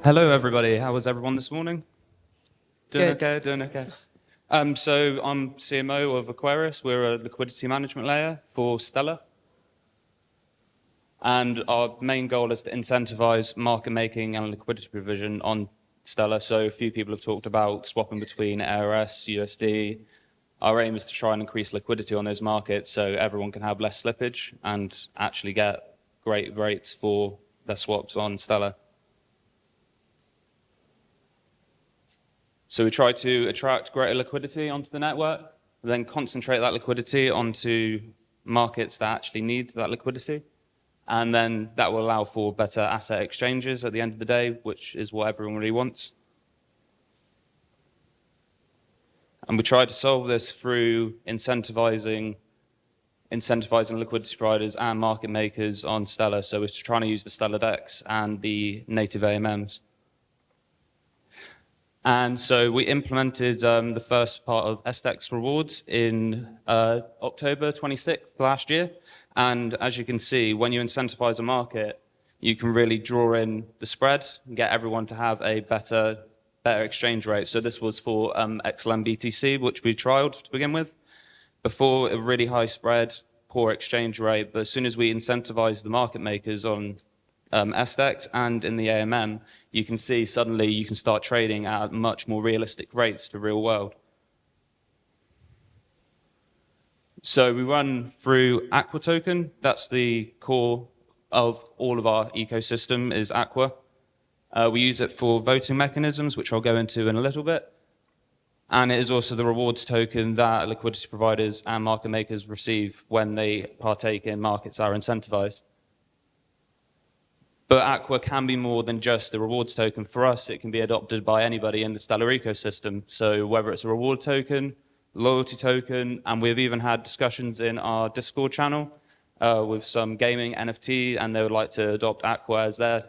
Hello, everybody. How was everyone this morning? Doing Good. okay? Doing okay. So I'm CMO of Aquarius. We're a liquidity management layer for Stellar. And our main goal is to incentivize market making and liquidity provision on Stellar. So a few people have talked about swapping between ARS, USD. Our aim is to try and increase liquidity on those markets so everyone can have less slippage and actually get great rates for their swaps on Stellar. So we try to attract greater liquidity onto the network, then concentrate that liquidity onto markets that actually need that liquidity. And then that will allow for better asset exchanges at the end of the day, which is what everyone really wants. And we try to solve this through incentivizing liquidity providers and market makers on Stellar. So we're trying to use the Stellar DEX and the native AMMs. And so we implemented the first part of SDEX rewards in October 26th last year. And as you can see, when you incentivize a market, you can really draw in the spread and get everyone to have a better exchange rate. So this was for XLM BTC, which we trialed to begin with. Before, a really high spread, poor exchange rate. But as soon as we incentivized the market makers on SDEX and in the AMM, you can see suddenly you can start trading at much more realistic rates to real world. So we run through Aqua token. That's the core of all of our ecosystem is Aqua. We use it for voting mechanisms, which I'll go into in a little bit. And it is also the rewards token that liquidity providers and market makers receive when they partake in markets that are incentivized. But Aqua can be more than just a rewards token. For us, it can be adopted by anybody in the Stellar ecosystem. So whether it's a reward token, loyalty token, and we've even had discussions in our Discord channel with some gaming NFT, and they would like to adopt Aqua as their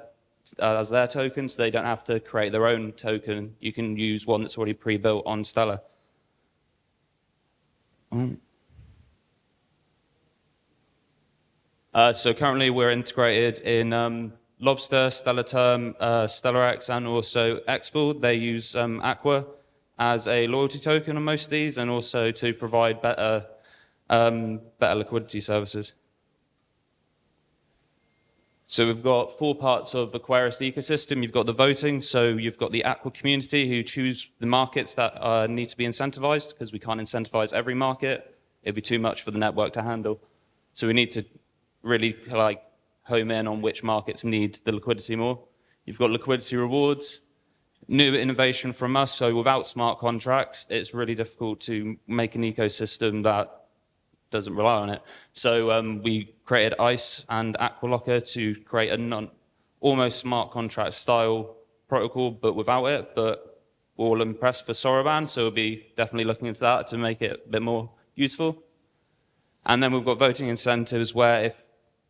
token, so they don't have to create their own token. You can use one that's already pre-built on Stellar. So currently we're integrated in Lobster, Stellar Term, StellarX, and also Expool. They use Aqua as a loyalty token on most of these, and also to provide better liquidity services. So we've got 4 parts of Aquarius ecosystem. You've got the voting, so you've got the Aqua community who choose the markets that need to be incentivized, because we can't incentivize every market. It'd be too much for the network to handle. So we need to really home in on which markets need the liquidity more. You've got liquidity rewards, new innovation from us. So without smart contracts, it's really difficult to make an ecosystem that doesn't rely on it. So we created ICE and Aqualocker to create a almost smart contract style protocol, but without it. But we're all impressed for Soroban, so we'll be definitely looking into that to make it a bit more useful. And then we've got voting incentives where if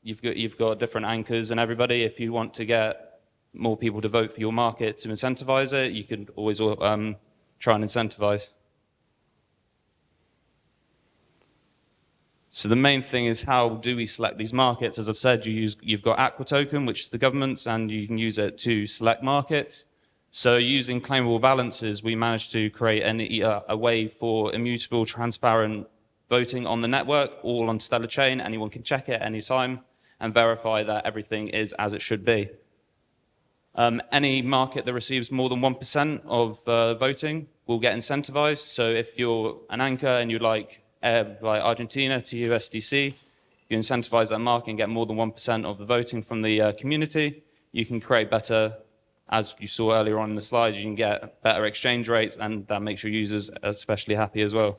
you've got different anchors and everybody, if you want to get more people to vote for your market to incentivize it, you can always try and incentivize. So the main thing is, how do we select these markets? As I've said, you've got Aqua token, which is the government's, and you can use it to select markets. So using claimable balances, we managed to create a way for immutable, transparent voting on the network, all on Stellar Chain. Anyone can check it anytime and verify that everything is as it should be. Any market that receives more than 1% of voting will get incentivized. So if you're an anchor and you like Argentina to USDC, you incentivize that market and get more than 1% of the voting from the community. You can create better, as you saw earlier on in the slide, you can get better exchange rates, and that makes your users especially happy as well.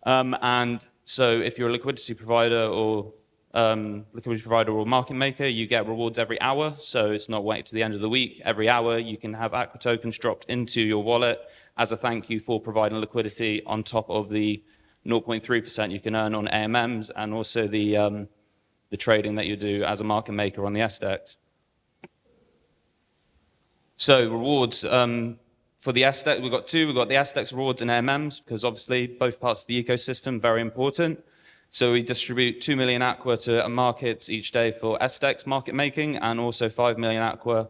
And so if you're a liquidity provider or market maker, you get rewards every hour. So it's not waiting to the end of the week. Every hour you can have Aqua tokens dropped into your wallet as a thank you for providing liquidity on top of the 0.3% you can earn on AMMs and also the trading that you do as a market maker on the SDEX. So rewards. For the SDEX, we've got 2. We've got the SDEX rewards and AMMs, because obviously both parts of the ecosystem, very important. So we distribute 2 million aqua to markets each day for SDEX market making, and also 5 million aqua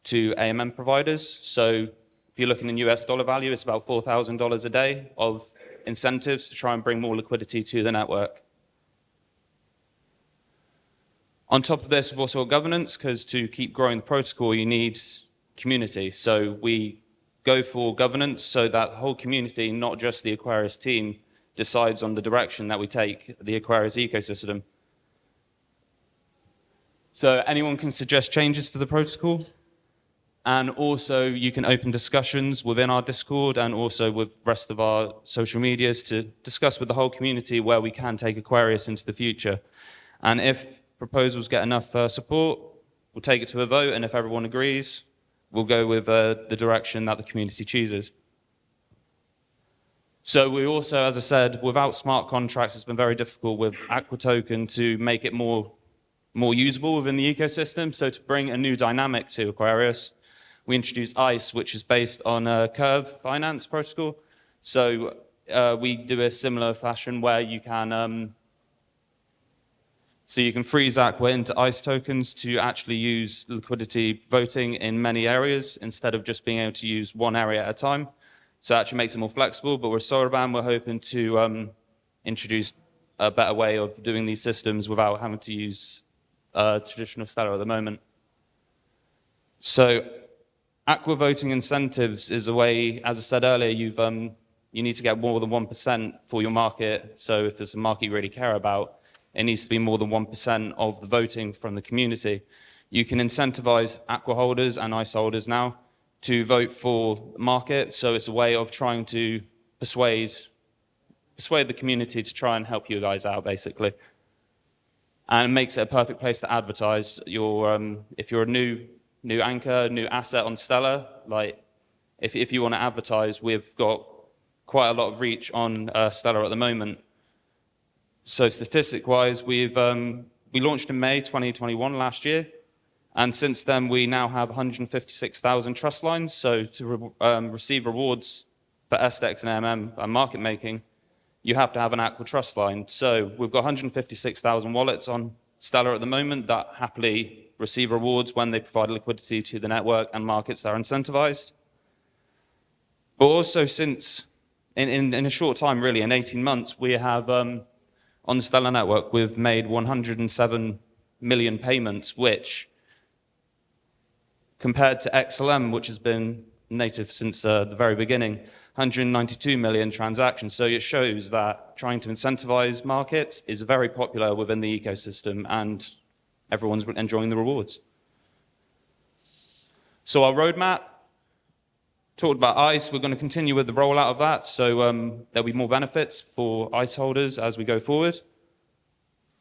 to AMM providers. So if you're looking in US dollar value, it's about $4,000 a day of incentives to try and bring more liquidity to the network. On top of this, we've also got governance, because to keep growing the protocol, you need community. So we go for governance so that the whole community, not just the Aquarius team, decides on the direction that we take the Aquarius ecosystem. So anyone can suggest changes to the protocol. And also you can open discussions within our Discord and also with the rest of our social medias to discuss with the whole community where we can take Aquarius into the future. And if proposals get enough support, we'll take it to a vote, and if everyone agrees, we'll go with the direction that the community chooses. So we also, as I said, without smart contracts, it's been very difficult with Aqua Token to make it more usable within the ecosystem. So to bring a new dynamic to Aquarius, we introduced ICE, which is based on a Curve finance protocol. So we do a similar fashion where you can freeze Aqua into ICE tokens to actually use liquidity voting in many areas instead of just being able to use one area at a time. So it actually makes it more flexible, but with Soroban, we're hoping to introduce a better way of doing these systems without having to use traditional Stellar at the moment. So Aqua voting incentives is a way, as I said earlier, you need to get more than 1% for your market. So if there's a market you really care about, it needs to be more than 1% of the voting from the community. You can incentivize Aqua holders and ICE holders now to vote for market. So it's a way of trying to persuade the community to try and help you guys out, basically. And it makes it a perfect place to advertise your, if you're a new anchor, new asset on Stellar, like if you want to advertise, we've got quite a lot of reach on Stellar at the moment. So statistic-wise, we launched in May 2021 last year, and since then we now have 156,000 trust lines. So to receive rewards for SDEX and AMM and market making, you have to have an Aqua trust line. So we've got 156,000 wallets on Stellar at the moment that happily receive rewards when they provide liquidity to the network and markets that are incentivized. But also since, in a short time really, in 18 months, we have on the Stellar network, we've made 107 million payments, which, compared to XLM, which has been native since the very beginning, 192 million transactions. So it shows that trying to incentivize markets is very popular within the ecosystem, and everyone's enjoying the rewards. So our roadmap, talked about ICE, we're going to continue with the rollout of that, so there'll be more benefits for ICE holders as we go forward.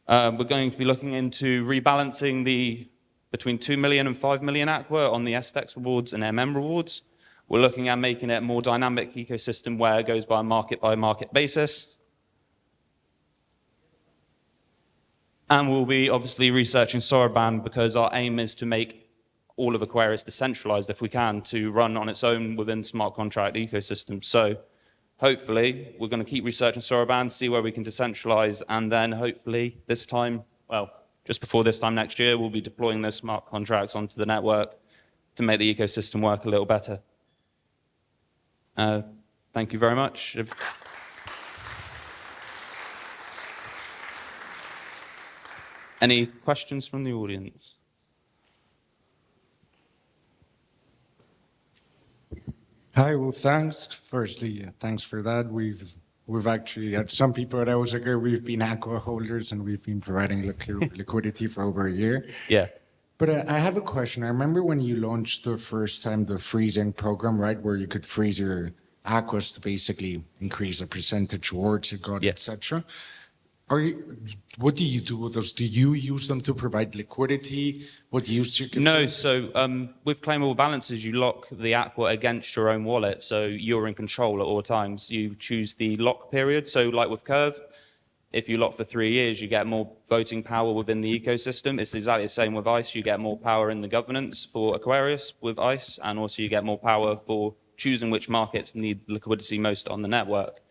We're going to be looking into rebalancing between 2 million and 5 million Aqua on the SDEX rewards and MM rewards. We're looking at making it a more dynamic ecosystem where it goes by market basis. And we'll be obviously researching Soroban, because our aim is to make all of Aquarius decentralized if we can, to run on its own within smart contract ecosystem. So hopefully we're going to keep researching Soroban, see where we can decentralize, and then hopefully this time, well, just before this time next year, we'll be deploying those smart contracts onto the network to make the ecosystem work a little better. Thank you very much. Any questions from the audience? Hi, well, thanks. Firstly, thanks for that. We've actually had some people that was ago, we've been Aqua holders and we've been providing liquidity for over a year. Yeah. But I have a question. I remember when you launched the first time the freezing program, right, where you could freeze your Aquas to basically increase the percentage rewards you got, etc. What do you do with those? Do you use them to provide liquidity? What use you give? No, so with claimable balances, you lock the Aqua against your own wallet, so you're in control at all times. You choose the lock period, so like with Curve, if you lock for 3 years, you get more voting power within the ecosystem. It's exactly the same with ICE. You get more power in the governance for Aquarius with ICE, and also you get more power for choosing which markets need liquidity most on the network.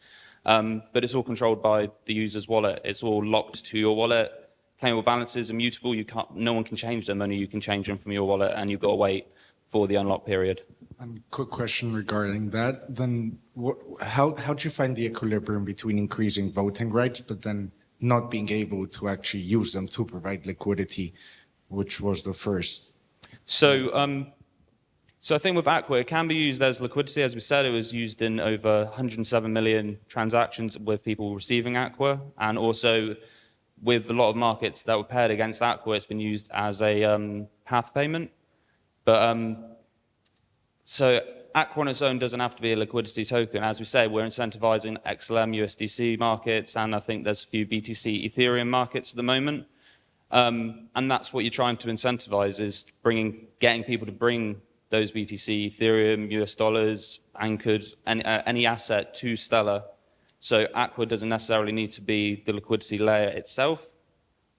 But it's all controlled by the user's wallet. It's all locked to your wallet. Claimable balances are mutable. No one can change them. Only you can change them from your wallet, and you've got to wait for the unlock period. And quick question regarding that. Then, how do you find the equilibrium between increasing voting rights, but then not being able to actually use them to provide liquidity, which was the first? So I think with Aqua, it can be used as liquidity. As we said, it was used in over 107 million transactions with people receiving Aqua, and also with a lot of markets that were paired against Aqua, it's been used as a path payment. But so Aqua on its own doesn't have to be a liquidity token. As we say, we're incentivizing XLM, USDC markets, and I think there's a few BTC Ethereum markets at the moment. And that's what you're trying to incentivize, is getting people to bring those BTC, Ethereum, US dollars, anchored, any asset to Stellar. So Aqua doesn't necessarily need to be the liquidity layer itself,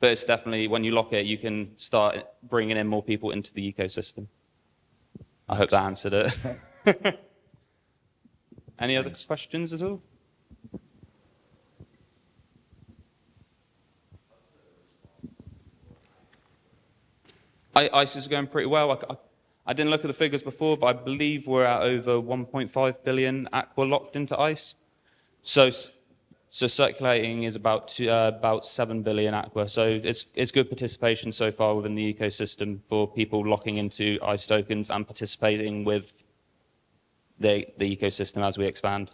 but it's definitely, when you lock it, you can start bringing in more people into the ecosystem. I hope that answered it. Any other questions at all? ICE is going pretty well. I didn't look at the figures before, but I believe we're at over 1.5 billion Aqua locked into ICE. So circulating is about 7 billion Aqua. So it's good participation so far within the ecosystem for people locking into ICE tokens and participating with the ecosystem as we expand.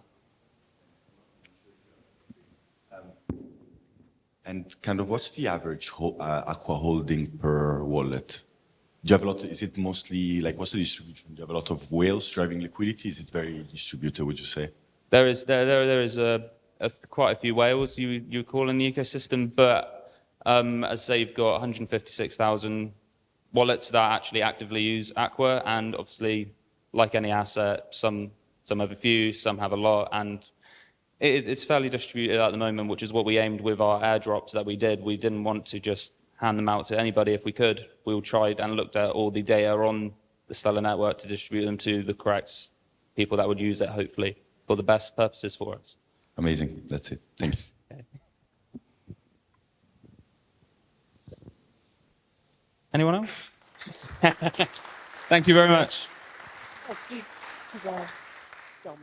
And kind of what's the average Aqua holding per wallet? Do you have a lot? Is it mostly like, what's the distribution? Do you have a lot of whales driving liquidity? Is it very distributed, would you say? There is quite a few whales you call in the ecosystem, but as I say, you've got 156,000 wallets that actually actively use Aqua, and obviously, like any asset, some have a few, some have a lot, and it's fairly distributed at the moment, which is what we aimed with our airdrops that we did. We didn't want to just hand them out to anybody if we could. We tried and looked at all the data on the Stellar network to distribute them to the correct people that would use it, hopefully, for the best purposes for us. Amazing. That's it. Thanks. Okay. Anyone else? Thank you very much. Well done.